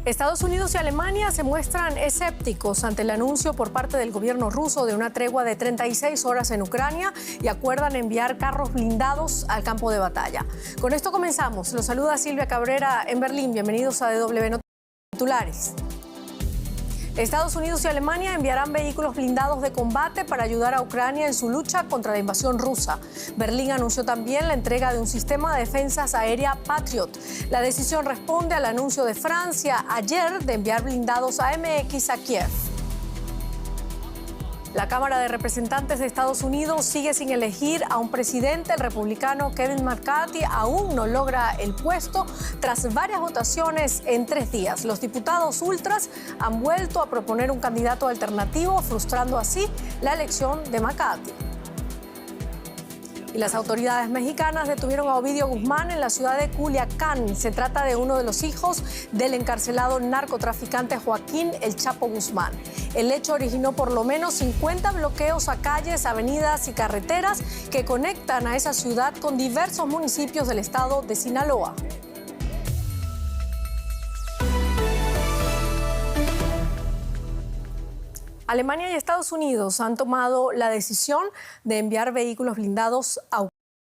Estados Unidos y Alemania se muestran escépticos ante el anuncio por parte del gobierno ruso de una tregua de 36 horas en Ucrania y acuerdan enviar carros blindados al campo de batalla. Con esto comenzamos. Los saluda Silvia Cabrera en Berlín. Bienvenidos a DW Noticias Titulares. Estados Unidos y Alemania enviarán vehículos blindados de combate para ayudar a Ucrania en su lucha contra la invasión rusa. Berlín anunció también la entrega de un sistema de defensas aérea Patriot. La decisión responde al anuncio de Francia ayer de enviar blindados AMX a Kiev. La Cámara de Representantes de Estados Unidos sigue sin elegir a un presidente. El republicano Kevin McCarthy aún no logra el puesto tras varias votaciones en 3 días. Los diputados ultras han vuelto a proponer un candidato alternativo, frustrando así la elección de McCarthy. Y las autoridades mexicanas detuvieron a Ovidio Guzmán en la ciudad de Culiacán. Se trata de uno de los hijos del encarcelado narcotraficante Joaquín El Chapo Guzmán. El hecho originó por lo menos 50 bloqueos a calles, avenidas y carreteras que conectan a esa ciudad con diversos municipios del estado de Sinaloa. Alemania y Estados Unidos han tomado la decisión de enviar vehículos blindados a Ucrania.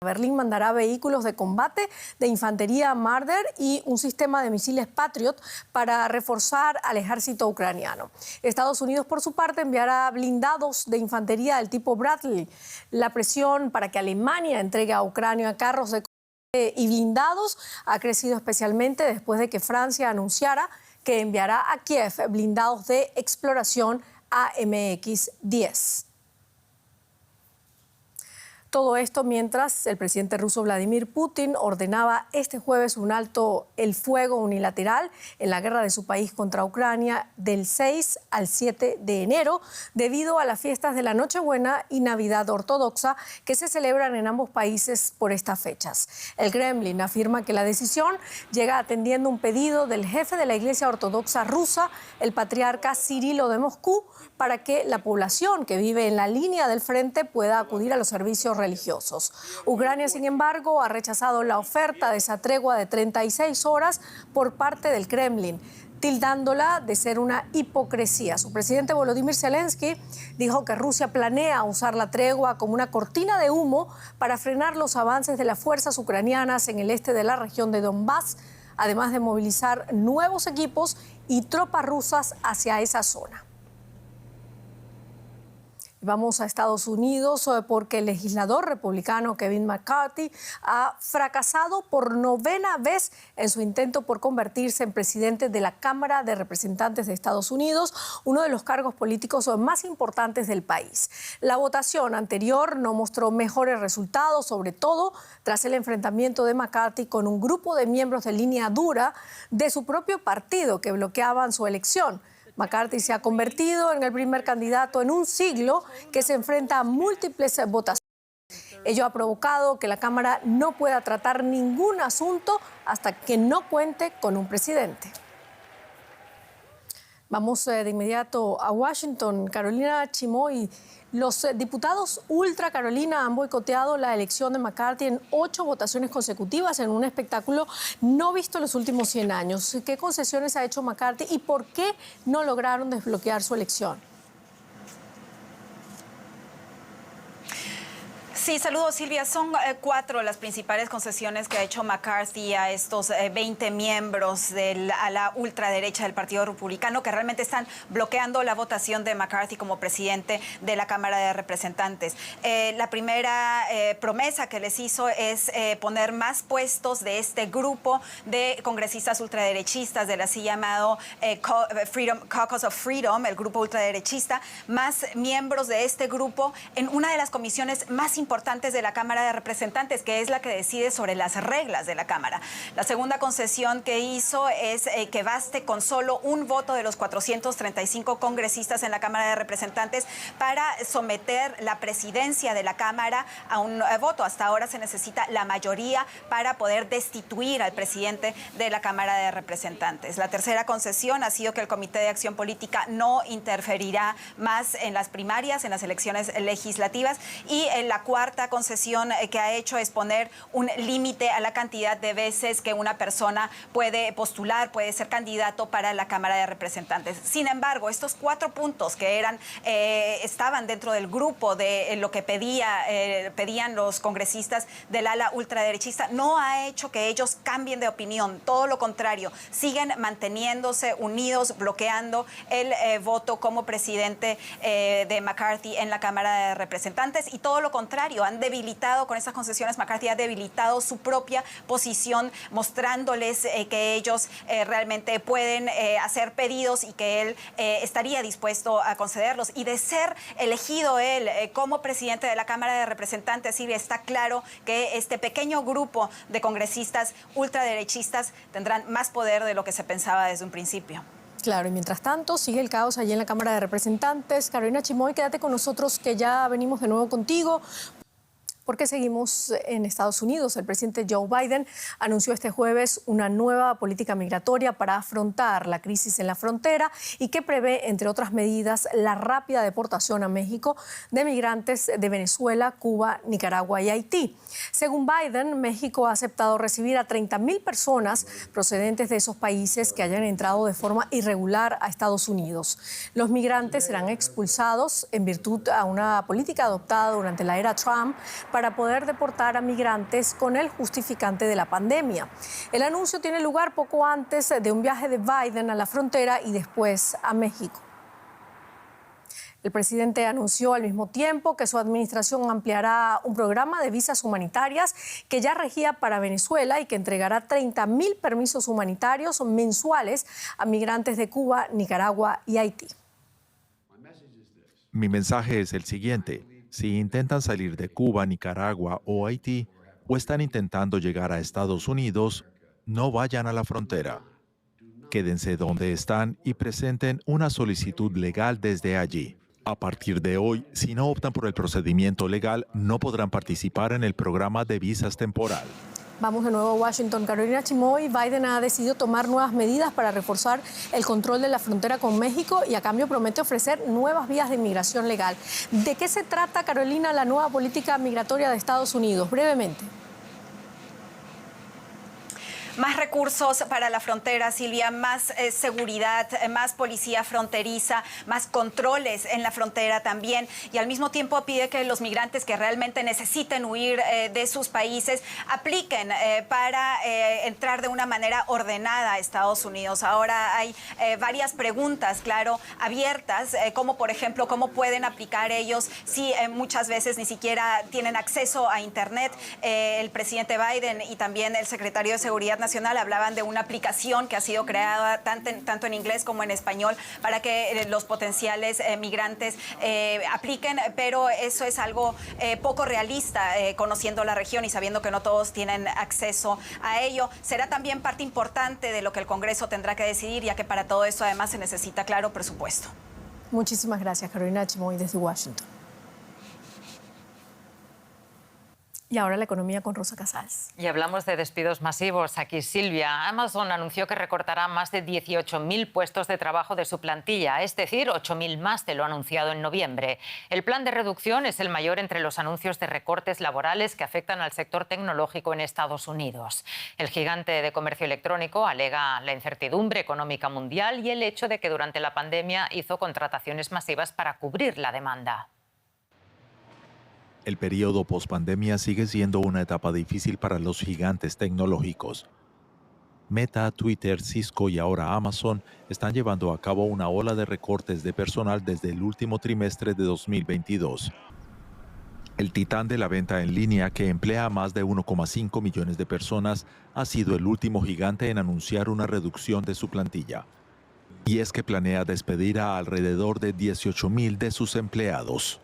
Berlín mandará vehículos de combate de infantería Marder y un sistema de misiles Patriot para reforzar al ejército ucraniano. Estados Unidos, por su parte, enviará blindados de infantería del tipo Bradley. La presión para que Alemania entregue a Ucrania carros de combate y blindados ha crecido especialmente después de que Francia anunciara que enviará a Kiev blindados de exploración AMX-10. Todo esto mientras el presidente ruso Vladimir Putin ordenaba este jueves un alto el fuego unilateral en la guerra de su país contra Ucrania del 6 al 7 de enero debido a las fiestas de la Nochebuena y Navidad ortodoxa que se celebran en ambos países por estas fechas. El Kremlin afirma que la decisión llega atendiendo un pedido del jefe de la Iglesia Ortodoxa rusa, el patriarca Cirilo de Moscú, para que la población que vive en la línea del frente pueda acudir a los servicios religiosos. Ucrania, sin embargo, ha rechazado la oferta de esa tregua de 36 horas por parte del Kremlin, tildándola de ser una hipocresía. Su presidente Volodymyr Zelensky dijo que Rusia planea usar la tregua como una cortina de humo para frenar los avances de las fuerzas ucranianas en el este de la región de Donbass, además de movilizar nuevos equipos y tropas rusas hacia esa zona. Vamos a Estados Unidos porque el legislador republicano Kevin McCarthy ha fracasado por 9ª vez en su intento por convertirse en presidente de la Cámara de Representantes de Estados Unidos, uno de los cargos políticos más importantes del país. La votación anterior no mostró mejores resultados, sobre todo tras el enfrentamiento de McCarthy con un grupo de miembros de línea dura de su propio partido que bloqueaban su elección. McCarthy se ha convertido en el primer candidato en un siglo que se enfrenta a múltiples votaciones. Ello ha provocado que la Cámara no pueda tratar ningún asunto hasta que no cuente con un presidente. Vamos de inmediato a Washington. Carolina Chimoy. Los diputados Ultra Carolina han boicoteado la elección de McCarthy en 8 votaciones consecutivas en un espectáculo no visto en los últimos 100 años. ¿Qué concesiones ha hecho McCarthy y por qué no lograron desbloquear su elección? Sí, saludos Silvia. Son 4 las principales concesiones que ha hecho McCarthy a estos 20 miembros a la ultraderecha del Partido Republicano que realmente están bloqueando la votación de McCarthy como presidente de la Cámara de Representantes. La primera promesa que les hizo es poner más puestos de este grupo de congresistas ultraderechistas del así llamado Caucus of Freedom, el grupo ultraderechista, más miembros de este grupo en una de las comisiones más importantes de la Cámara de Representantes, que es la que decide sobre las reglas de la Cámara. La segunda concesión que hizo es que baste con solo un voto de los 435 congresistas en la Cámara de Representantes para someter la presidencia de la Cámara a un voto. Hasta ahora se necesita la mayoría para poder destituir al presidente de la Cámara de Representantes. La tercera concesión ha sido que el Comité de Acción Política no interferirá más en las primarias, en las elecciones legislativas, y en la cuarta cuarta concesión que ha hecho es poner un límite a la cantidad de veces que una persona puede postular, puede ser candidato para la Cámara de Representantes. Sin embargo, estos 4 puntos que estaban dentro del grupo de lo que pedían los congresistas del ala ultraderechista no ha hecho que ellos cambien de opinión. Todo lo contrario, siguen manteniéndose unidos, bloqueando el voto como presidente de McCarthy en la Cámara de Representantes, y todo lo contrario, han debilitado con estas concesiones, McCarthy ha debilitado su propia posición, mostrándoles que ellos realmente pueden hacer pedidos y que él estaría dispuesto a concederlos. Y de ser elegido él como presidente de la Cámara de Representantes, Silvia, está claro que este pequeño grupo de congresistas ultraderechistas tendrán más poder de lo que se pensaba desde un principio. Claro, y mientras tanto sigue el caos allí en la Cámara de Representantes. Carolina Chimoy, quédate con nosotros que ya venimos de nuevo contigo, porque seguimos en Estados Unidos. El presidente Joe Biden anunció este jueves una nueva política migratoria para afrontar la crisis en la frontera y que prevé, entre otras medidas, la rápida deportación a México de migrantes de Venezuela, Cuba, Nicaragua y Haití. Según Biden, México ha aceptado recibir a 30,000 personas procedentes de esos países que hayan entrado de forma irregular a Estados Unidos. Los migrantes serán expulsados en virtud a una política adoptada durante la era Trump para poder deportar a migrantes con el justificante de la pandemia. El anuncio tiene lugar poco antes de un viaje de Biden a la frontera y después a México. El presidente anunció al mismo tiempo que su administración ampliará un programa de visas humanitarias que ya regía para Venezuela y que entregará 30,000 permisos humanitarios mensuales a migrantes de Cuba, Nicaragua y Haití. Mi mensaje es el siguiente. Si intentan salir de Cuba, Nicaragua o Haití, o están intentando llegar a Estados Unidos, no vayan a la frontera. Quédense donde están y presenten una solicitud legal desde allí. A partir de hoy, si no optan por el procedimiento legal, no podrán participar en el programa de visas temporal. Vamos de nuevo a Washington. Carolina Chimoy, Biden ha decidido tomar nuevas medidas para reforzar el control de la frontera con México y a cambio promete ofrecer nuevas vías de inmigración legal. ¿De qué se trata, Carolina, la nueva política migratoria de Estados Unidos? Brevemente. Más recursos para la frontera, Silvia, más seguridad, más policía fronteriza, más controles en la frontera también. Y al mismo tiempo pide que los migrantes que realmente necesiten huir de sus países apliquen para entrar de una manera ordenada a Estados Unidos. Ahora hay varias preguntas, claro, abiertas, como por ejemplo, cómo pueden aplicar ellos si muchas veces ni siquiera tienen acceso a Internet. El presidente Biden y también el secretario de Seguridad Nacional hablaban de una aplicación que ha sido creada tanto en inglés como en español para que los potenciales migrantes apliquen, pero eso es algo poco realista, conociendo la región y sabiendo que no todos tienen acceso a ello. Será también parte importante de lo que el Congreso tendrá que decidir, ya que para todo eso además se necesita, claro, presupuesto. Muchísimas gracias, Carolina Chimoy, desde Washington. Y ahora la economía con Rosa Casals. Y hablamos de despidos masivos. Aquí Silvia. Amazon anunció que recortará más de 18,000 puestos de trabajo de su plantilla, es decir, 8,000 más de lo anunciado en noviembre. El plan de reducción es el mayor entre los anuncios de recortes laborales que afectan al sector tecnológico en Estados Unidos. El gigante de comercio electrónico alega la incertidumbre económica mundial y el hecho de que durante la pandemia hizo contrataciones masivas para cubrir la demanda. El periodo pospandemia sigue siendo una etapa difícil para los gigantes tecnológicos. Meta, Twitter, Cisco y ahora Amazon están llevando a cabo una ola de recortes de personal desde el último trimestre de 2022. El titán de la venta en línea, que emplea a más de 1,5 millones de personas, ha sido el último gigante en anunciar una reducción de su plantilla. Y es que planea despedir a alrededor de 18,000 de sus empleados.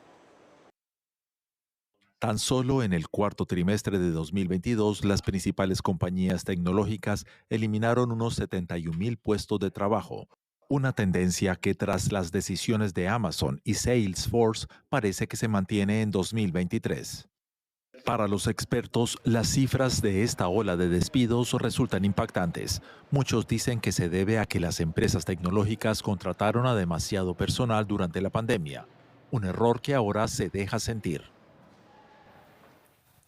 Tan solo en el cuarto trimestre de 2022, las principales compañías tecnológicas eliminaron unos 71,000 puestos de trabajo, una tendencia que tras las decisiones de Amazon y Salesforce parece que se mantiene en 2023. Para los expertos, las cifras de esta ola de despidos resultan impactantes. Muchos dicen que se debe a que las empresas tecnológicas contrataron a demasiado personal durante la pandemia, un error que ahora se deja sentir.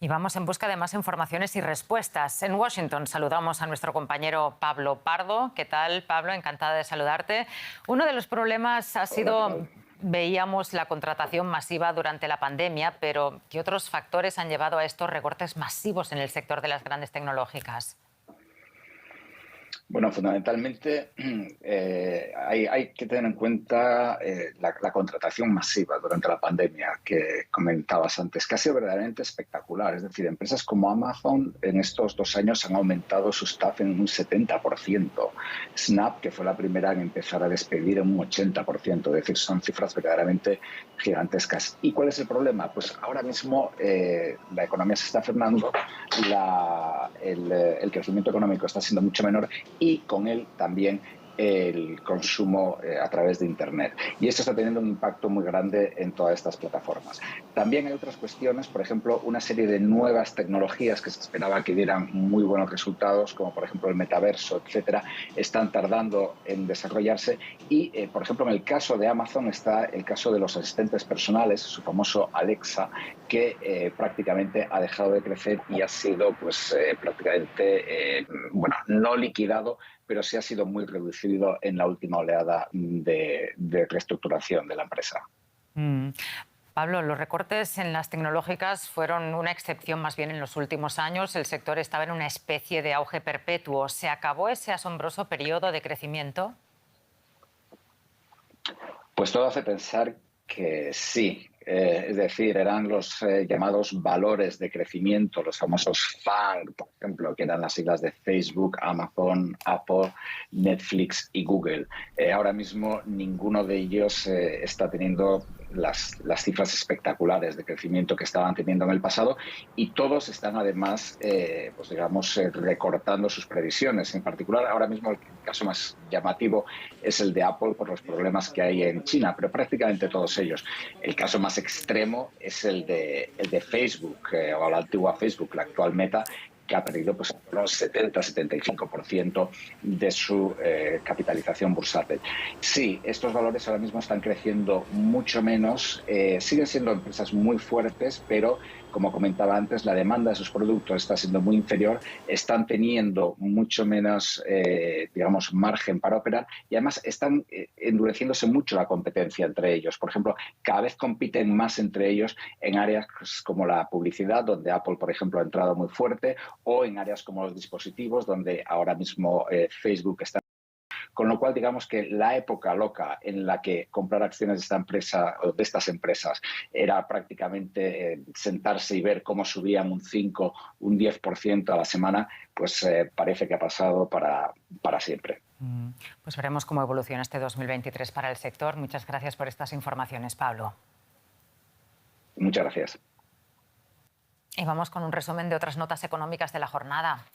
Y vamos en busca de más informaciones y respuestas. En Washington saludamos a nuestro compañero Pablo Pardo. ¿Qué tal, Pablo? Encantada de saludarte. Uno de los problemas ha sido, veíamos la contratación masiva durante la pandemia, pero ¿qué otros factores han llevado a estos recortes masivos en el sector de las grandes tecnológicas? Bueno, fundamentalmente hay que tener en cuenta la contratación masiva durante la pandemia que comentabas antes, que ha sido verdaderamente espectacular. Es decir, empresas como Amazon en estos 2 años han aumentado su staff en un 70%. Snap, que fue la primera en empezar a despedir, en un 80%. Es decir, son cifras verdaderamente gigantescas. ¿Y cuál es el problema? Pues ahora mismo la economía se está frenando, el crecimiento económico está siendo mucho menor y con él también el consumo a través de Internet. Y esto está teniendo un impacto muy grande en todas estas plataformas. También hay otras cuestiones, por ejemplo, una serie de nuevas tecnologías que se esperaba que dieran muy buenos resultados, como por ejemplo el metaverso, etcétera, están tardando en desarrollarse. Y, por ejemplo, en el caso de Amazon está el caso de los asistentes personales, su famoso Alexa, que prácticamente ha dejado de crecer y ha sido pues prácticamente, bueno, no liquidado, pero sí ha sido muy reducido en la última oleada de reestructuración de la empresa. Pablo, los recortes en las tecnológicas fueron una excepción más bien en los últimos años. El sector estaba en una especie de auge perpetuo. ¿Se acabó ese asombroso periodo de crecimiento? Pues todo hace pensar que sí. Es decir, eran los llamados valores de crecimiento, los famosos FANG, por ejemplo, que eran las siglas de Facebook, Amazon, Apple, Netflix y Google. Ahora mismo ninguno de ellos está teniendo las cifras espectaculares de crecimiento que estaban teniendo en el pasado y todos están además, pues digamos, recortando sus previsiones. En particular, ahora mismo el caso más llamativo es el de Apple por los problemas que hay en China, pero prácticamente todos ellos. El caso más extremo es el de Facebook, o la antigua Facebook, la actual Meta, que ha perdido pues, un 70-75% de su capitalización bursátil. Sí, estos valores ahora mismo están creciendo mucho menos, siguen siendo empresas muy fuertes, pero como comentaba antes, la demanda de sus productos está siendo muy inferior, están teniendo mucho menos, digamos, margen para operar y además están endureciéndose mucho la competencia entre ellos. Por ejemplo, cada vez compiten más entre ellos en áreas como la publicidad, donde Apple, por ejemplo, ha entrado muy fuerte, o en áreas como los dispositivos, donde ahora mismo Facebook está. Con lo cual, digamos que la época loca en la que comprar acciones de esta empresa o de estas empresas era prácticamente sentarse y ver cómo subían un 5, un 10% a la semana, pues parece que ha pasado para siempre. Pues veremos cómo evoluciona este 2023 para el sector. Muchas gracias por estas informaciones, Pablo. Muchas gracias. Y vamos con un resumen de otras notas económicas de la jornada.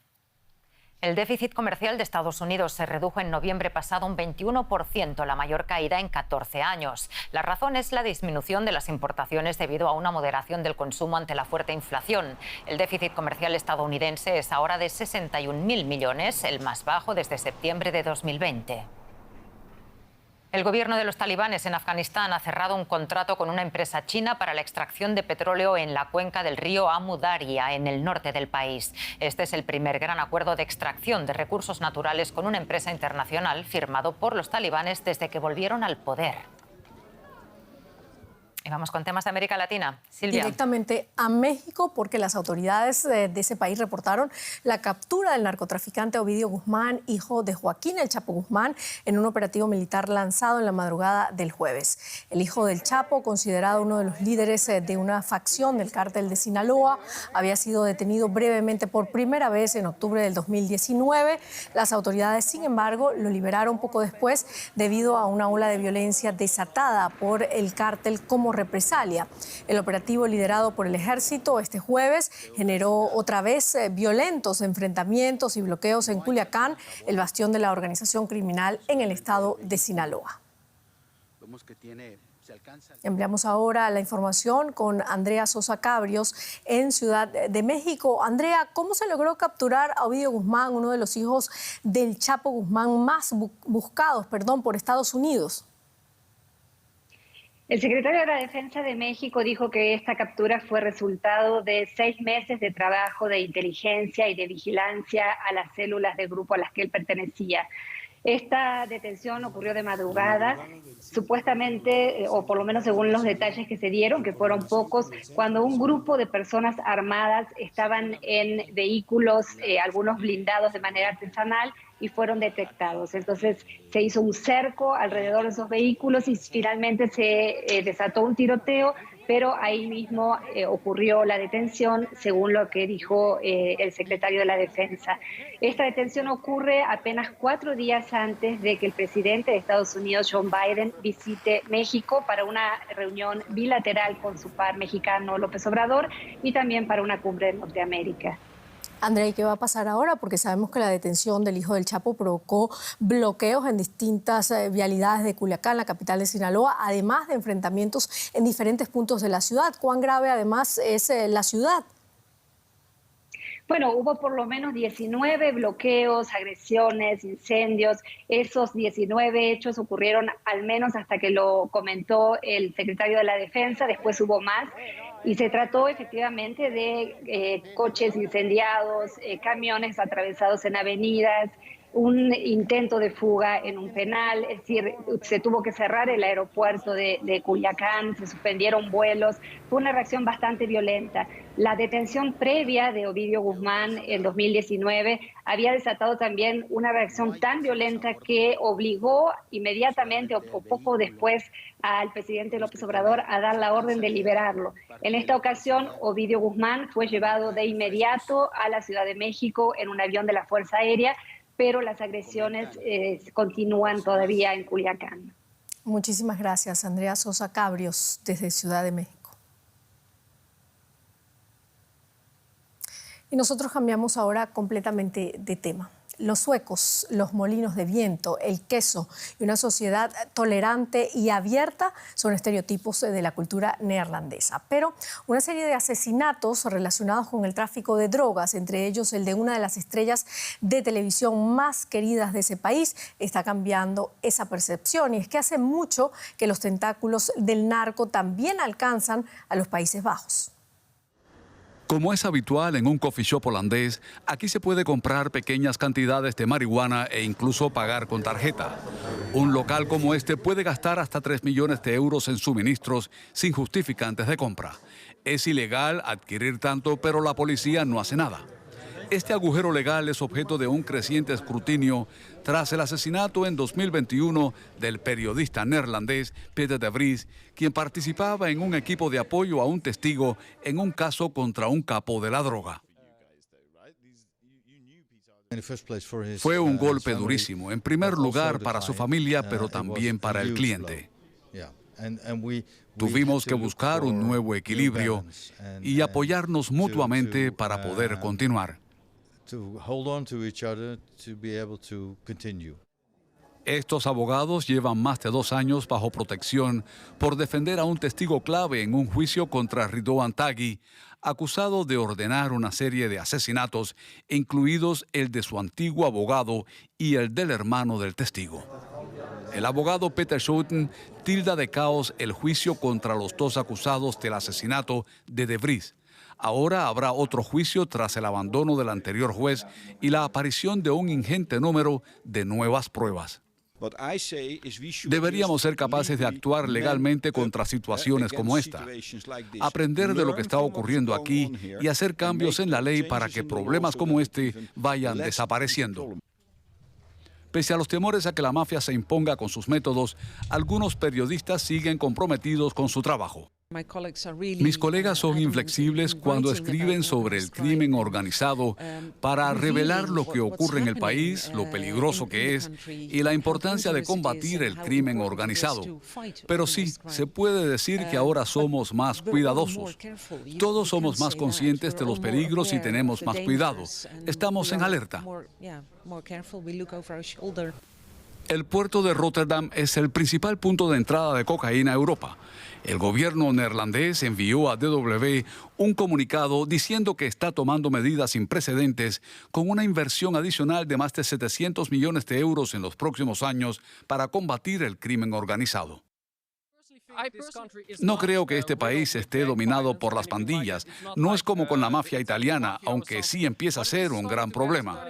El déficit comercial de Estados Unidos se redujo en noviembre pasado un 21%, la mayor caída en 14 años. La razón es la disminución de las importaciones debido a una moderación del consumo ante la fuerte inflación. El déficit comercial estadounidense es ahora de 61.000 millones, el más bajo desde septiembre de 2020. El gobierno de los talibanes en Afganistán ha cerrado un contrato con una empresa china para la extracción de petróleo en la cuenca del río Amu Daria, en el norte del país. Este es el primer gran acuerdo de extracción de recursos naturales con una empresa internacional firmado por los talibanes desde que volvieron al poder. Y vamos con temas de América Latina. Silvia. Directamente a México, porque las autoridades de ese país reportaron la captura del narcotraficante Ovidio Guzmán, hijo de Joaquín El Chapo Guzmán, en un operativo militar lanzado en la madrugada del jueves. El hijo del Chapo, considerado uno de los líderes de una facción del cártel de Sinaloa, había sido detenido brevemente por primera vez en octubre del 2019. Las autoridades, sin embargo, lo liberaron poco después debido a una ola de violencia desatada por el cártel como represalia. El operativo liderado por el ejército este jueves generó otra vez violentos enfrentamientos y bloqueos en Culiacán, el bastión de la organización criminal en el estado de Sinaloa. Enviamos ahora la información con Andrea Sosa Cabrios en Ciudad de México. Andrea, ¿cómo se logró capturar a Ovidio Guzmán, uno de los hijos del Chapo Guzmán más buscados, por Estados Unidos? El secretario de la Defensa de México dijo que esta captura fue resultado de 6 meses de trabajo de inteligencia y de vigilancia a las células del grupo a las que él pertenecía. Esta detención ocurrió de madrugada, supuestamente, o por lo menos según los detalles que se dieron, que fueron pocos, cuando un grupo de personas armadas estaban en vehículos, algunos blindados de manera artesanal, y fueron detectados. Entonces se hizo un cerco alrededor de esos vehículos y finalmente se desató un tiroteo, pero ahí mismo ocurrió la detención, según lo que dijo el secretario de la Defensa. Esta detención ocurre apenas 4 días antes de que el presidente de Estados Unidos, Joe Biden, visite México para una reunión bilateral con su par mexicano López Obrador y también para una cumbre en Norteamérica. Andrea, ¿y qué va a pasar ahora? Porque sabemos que la detención del hijo del Chapo provocó bloqueos en distintas vialidades de Culiacán, la capital de Sinaloa, además de enfrentamientos en diferentes puntos de la ciudad. ¿Cuán grave además es la ciudad? Bueno, hubo por lo menos 19 bloqueos, agresiones, incendios. Esos 19 hechos ocurrieron al menos hasta que lo comentó el secretario de la Defensa, después hubo más. Y se trató efectivamente de coches incendiados, camiones atravesados en avenidas, un intento de fuga en un penal, es decir, se tuvo que cerrar el aeropuerto de Culiacán, se suspendieron vuelos, fue una reacción bastante violenta. La detención previa de Ovidio Guzmán en 2019 había desatado también una reacción tan violenta que obligó inmediatamente o poco después al presidente López Obrador a dar la orden de liberarlo. En esta ocasión, Ovidio Guzmán fue llevado de inmediato a la Ciudad de México en un avión de la Fuerza Aérea, pero las agresiones continúan todavía en Culiacán. Muchísimas gracias, Andrea Sosa Cabrios, desde Ciudad de México. Y nosotros cambiamos ahora completamente de tema. Los suecos, los molinos de viento, el queso y una sociedad tolerante y abierta son estereotipos de la cultura neerlandesa. Pero una serie de asesinatos relacionados con el tráfico de drogas, entre ellos el de una de las estrellas de televisión más queridas de ese país, está cambiando esa percepción. Y es que hace mucho que los tentáculos del narco también alcanzan a los Países Bajos. Como es habitual en un coffee shop holandés, aquí se puede comprar pequeñas cantidades de marihuana e incluso pagar con tarjeta. Un local como este puede gastar hasta 3 millones de euros en suministros sin justificantes de compra. Es ilegal adquirir tanto, pero la policía no hace nada. Este agujero legal es objeto de un creciente escrutinio tras el asesinato en 2021 del periodista neerlandés Peter de Vries, quien participaba en un equipo de apoyo a un testigo en un caso contra un capo de la droga. Fue un golpe durísimo, en primer lugar para su familia, pero también para el cliente. Tuvimos que buscar un nuevo equilibrio y apoyarnos mutuamente para poder continuar. Estos abogados llevan más de 2 años bajo protección por defender a un testigo clave en un juicio contra Ridouan Taghi, acusado de ordenar una serie de asesinatos, incluidos el de su antiguo abogado y el del hermano del testigo. El abogado Peter Schouten tilda de caos el juicio contra los 2 acusados del asesinato de Vries. Ahora habrá otro juicio tras el abandono del anterior juez y la aparición de un ingente número de nuevas pruebas. Deberíamos ser capaces de actuar legalmente contra situaciones como esta, aprender de lo que está ocurriendo aquí y hacer cambios en la ley para que problemas como este vayan desapareciendo. Pese a los temores a que la mafia se imponga con sus métodos, algunos periodistas siguen comprometidos con su trabajo. Mis colegas son inflexibles cuando escriben sobre el crimen organizado para revelar lo que ocurre en el país, lo peligroso que es y la importancia de combatir el crimen organizado. Pero sí, se puede decir que ahora somos más cuidadosos. Todos somos más conscientes de los peligros y tenemos más cuidado. Estamos en alerta. El puerto de Rotterdam es el principal punto de entrada de cocaína a Europa. El gobierno neerlandés envió a DW un comunicado diciendo que está tomando medidas sin precedentes con una inversión adicional de más de 700 millones de euros en los próximos años para combatir el crimen organizado. No creo que este país esté dominado por las pandillas. No es como con la mafia italiana, aunque sí empieza a ser un gran problema.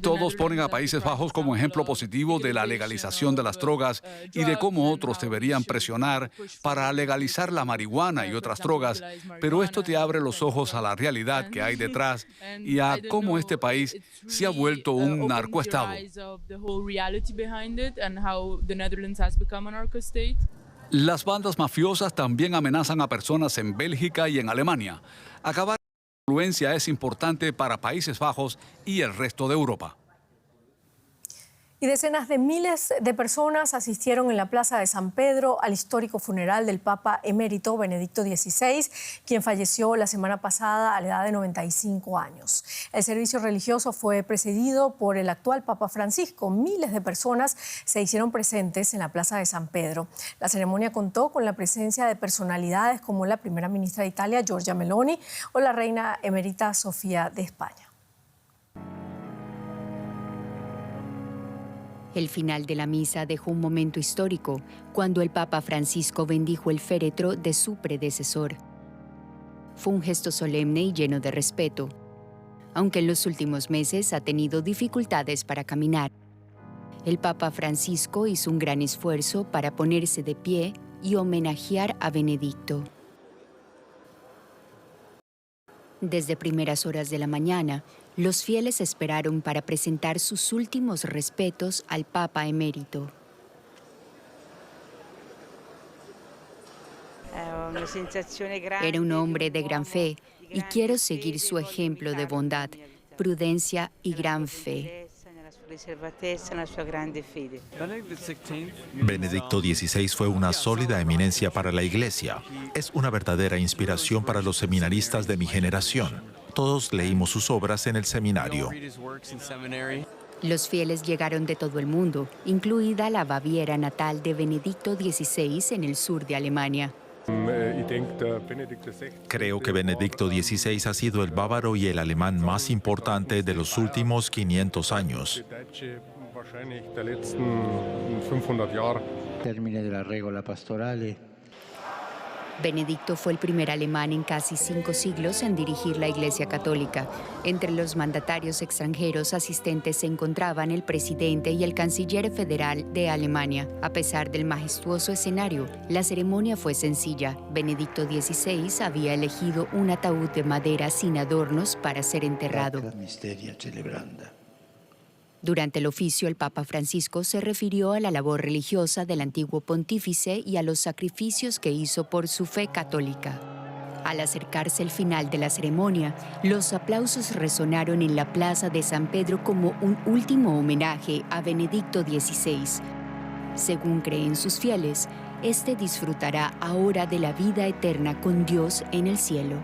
Todos ponen a Países Bajos como ejemplo positivo de la legalización de las drogas y de cómo otros deberían presionar para legalizar la marihuana y otras drogas, pero esto te abre los ojos a la realidad que hay detrás y a cómo este país se ha vuelto un narcoestado. Las bandas mafiosas también amenazan a personas en Bélgica y en Alemania. Acabar con la influencia es importante para Países Bajos y el resto de Europa. Y decenas de miles de personas asistieron en la Plaza de San Pedro al histórico funeral del Papa emérito Benedicto XVI, quien falleció la semana pasada a la edad de 95 años. El servicio religioso fue precedido por el actual Papa Francisco. Miles de personas se hicieron presentes en la Plaza de San Pedro. La ceremonia contó con la presencia de personalidades como la primera ministra de Italia, Giorgia Meloni, o la reina emérita Sofía de España. El final de la misa dejó un momento histórico cuando el Papa Francisco bendijo el féretro de su predecesor. Fue un gesto solemne y lleno de respeto, aunque en los últimos meses ha tenido dificultades para caminar. El Papa Francisco hizo un gran esfuerzo para ponerse de pie y homenajear a Benedicto. Desde primeras horas de la mañana, los fieles esperaron para presentar sus últimos respetos al Papa emérito. Era un hombre de gran fe y quiero seguir su ejemplo de bondad, prudencia y gran fe. Benedicto XVI fue una sólida eminencia para la Iglesia. Es una verdadera inspiración para los seminaristas de mi generación. Todos leímos sus obras en el seminario. Los fieles llegaron de todo el mundo, incluida la Baviera natal de Benedicto XVI en el sur de Alemania. Creo que Benedicto XVI ha sido el bávaro y el alemán más importante de los últimos 500 años. Benedicto fue el primer alemán en casi 5 siglos en dirigir la Iglesia Católica. Entre los mandatarios extranjeros asistentes se encontraban el presidente y el canciller federal de Alemania. A pesar del majestuoso escenario, la ceremonia fue sencilla. Benedicto XVI había elegido un ataúd de madera sin adornos para ser enterrado. Durante el oficio, el Papa Francisco se refirió a la labor religiosa del antiguo pontífice y a los sacrificios que hizo por su fe católica. Al acercarse el final de la ceremonia, los aplausos resonaron en la Plaza de San Pedro como un último homenaje a Benedicto XVI. Según creen sus fieles, este disfrutará ahora de la vida eterna con Dios en el cielo.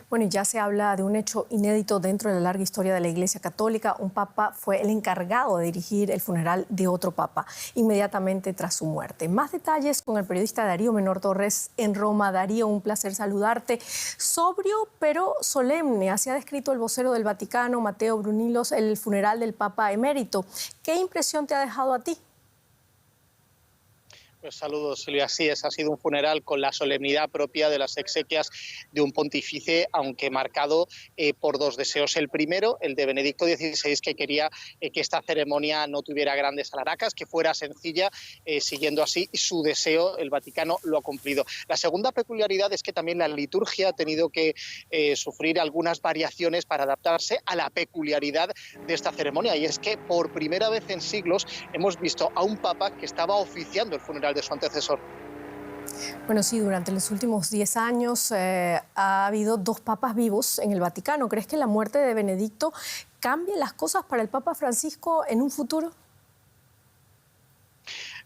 Bueno, y ya se habla de un hecho inédito dentro de la larga historia de la Iglesia Católica. Un papa fue el encargado de dirigir el funeral de otro papa inmediatamente tras su muerte. Más detalles con el periodista Darío Menor Torres en Roma. Darío, un placer saludarte. Sobrio pero solemne, así ha descrito el vocero del Vaticano, Matteo Brunilos, el funeral del papa emérito. ¿Qué impresión te ha dejado a ti? Pues saludos, Silvia. Así es, ha sido un funeral con la solemnidad propia de las exequias de un pontífice, aunque marcado por dos deseos. El primero, el de Benedicto XVI, que quería que esta ceremonia no tuviera grandes alharacas, que fuera sencilla, siguiendo así su deseo. El Vaticano lo ha cumplido. La segunda peculiaridad es que también la liturgia ha tenido que sufrir algunas variaciones para adaptarse a la peculiaridad de esta ceremonia, y es que por primera vez en siglos hemos visto a un papa que estaba oficiando el funeral de su antecesor. Bueno, sí, durante los últimos 10 años ha habido 2 papas vivos en el Vaticano. ¿Crees que la muerte de Benedicto cambie las cosas para el Papa Francisco en un futuro?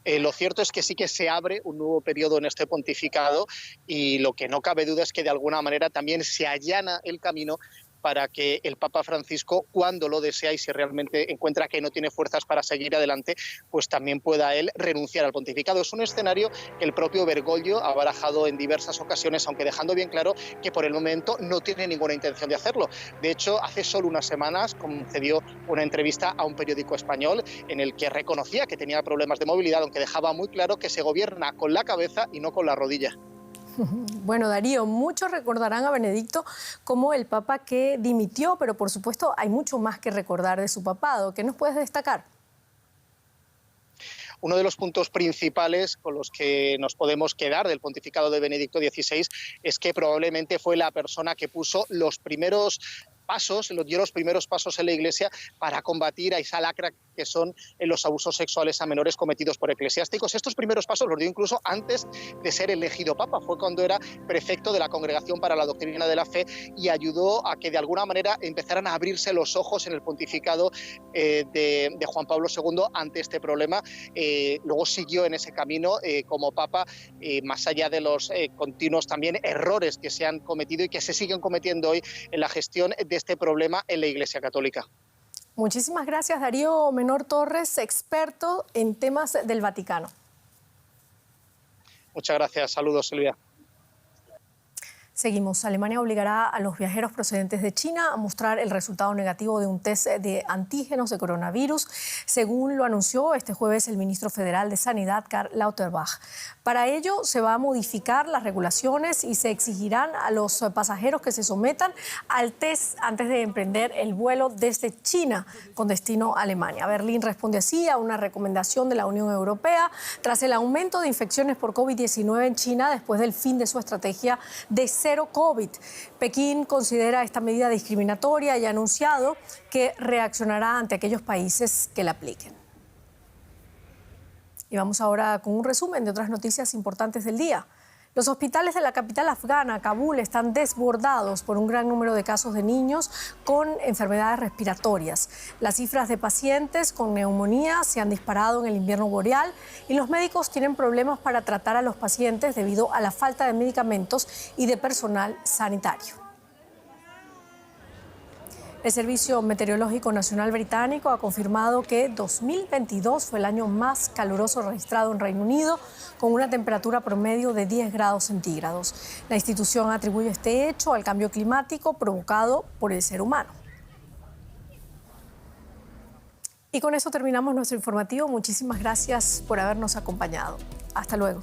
Lo cierto es que sí que se abre un nuevo periodo en este pontificado, y lo que no cabe duda es que de alguna manera también se allana el camino para que el Papa Francisco, cuando lo desea y si realmente encuentra que no tiene fuerzas para seguir adelante, pues también pueda él renunciar al pontificado. Es un escenario que el propio Bergoglio ha barajado en diversas ocasiones, aunque dejando bien claro que por el momento no tiene ninguna intención de hacerlo. De hecho, hace solo unas semanas concedió una entrevista a un periódico español en el que reconocía que tenía problemas de movilidad, aunque dejaba muy claro que se gobierna con la cabeza y no con la rodilla. Bueno, Darío, muchos recordarán a Benedicto como el papa que dimitió, pero por supuesto hay mucho más que recordar de su papado. ¿Qué nos puedes destacar? Uno de los puntos principales con los que nos podemos quedar del pontificado de Benedicto XVI es que probablemente fue la persona que puso los primeros pasos, dio los primeros pasos en la Iglesia para combatir a esa lacra que son los abusos sexuales a menores cometidos por eclesiásticos. Estos primeros pasos los dio incluso antes de ser elegido papa. Fue cuando era prefecto de la Congregación para la Doctrina de la Fe y ayudó a que de alguna manera empezaran a abrirse los ojos en el pontificado de Juan Pablo II ante este problema. Luego siguió en ese camino como papa, más allá de los continuos también errores que se han cometido y que se siguen cometiendo hoy en la gestión de este problema en la Iglesia Católica. Muchísimas gracias, Darío Menor Torres, experto en temas del Vaticano. Muchas gracias. Saludos, Silvia. Seguimos. Alemania obligará a los viajeros procedentes de China a mostrar el resultado negativo de un test de antígenos de coronavirus, según lo anunció este jueves el ministro federal de Sanidad, Karl Lauterbach. Para ello, se va a modificar las regulaciones y se exigirán a los pasajeros que se sometan al test antes de emprender el vuelo desde China con destino a Alemania. Berlín responde así a una recomendación de la Unión Europea tras el aumento de infecciones por COVID-19 en China después del fin de su estrategia de cero COVID. Pekín considera esta medida discriminatoria y ha anunciado que reaccionará ante aquellos países que la apliquen. Y vamos ahora con un resumen de otras noticias importantes del día. Los hospitales de la capital afgana, Kabul, están desbordados por un gran número de casos de niños con enfermedades respiratorias. Las cifras de pacientes con neumonía se han disparado en el invierno boreal y los médicos tienen problemas para tratar a los pacientes debido a la falta de medicamentos y de personal sanitario. El Servicio Meteorológico Nacional Británico ha confirmado que 2022 fue el año más caluroso registrado en Reino Unido, con una temperatura promedio de 10 grados centígrados. La institución atribuye este hecho al cambio climático provocado por el ser humano. Y con eso terminamos nuestro informativo. Muchísimas gracias por habernos acompañado. Hasta luego.